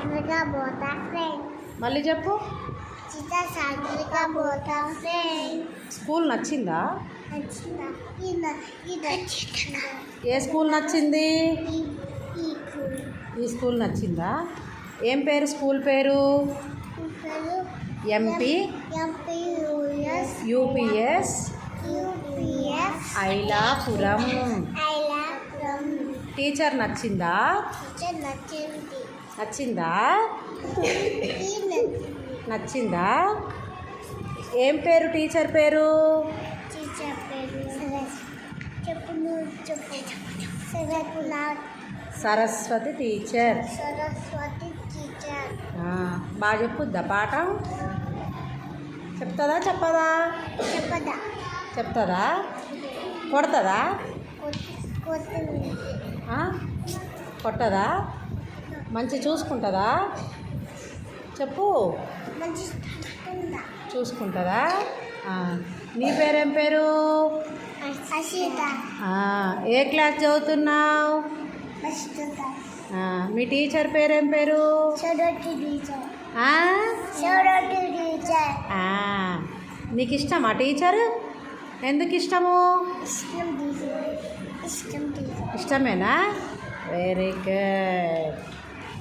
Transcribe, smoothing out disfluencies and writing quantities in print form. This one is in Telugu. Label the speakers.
Speaker 1: సాగరిక పోతా ఫ్రెండ్స్.
Speaker 2: మళ్ళీ చెప్పు.
Speaker 1: చిత్త సాగరిక పోతా ఫ్రెండ్స్.
Speaker 2: స్కూల్ నచ్చిందా?
Speaker 1: నచ్చిందా?
Speaker 2: ఏ స్కూల్ నచ్చింది?
Speaker 1: ఈ
Speaker 2: ఈ స్కూల్ నచ్చిందా? ఏం పేరు స్కూల్ పేరు? MP UPS Ailapuram. టీచర్ నచ్చిందా? నచ్చిందా? నచ్చిందా? ఏం పేరు టీచర్ పేరు? సరస్వతి టీచర్. బాగా చెప్పుద్దా పాఠం? చెప్తుందా చెప్పదా? చెప్తుందా? కొడుతుందా? కొట్టదా? మంచి చూసుకుంటుందా? చెప్పు. చూసుకుంటుందా? నీ పేరేం పేరు? ఏ క్లాస్ చదువుతున్నావు? మీ టీచర్ పేరేం పేరు? నీకు ఇష్టమా టీచర్? ఎందుకు ఇష్టము? ఇష్టమేనా? Very good.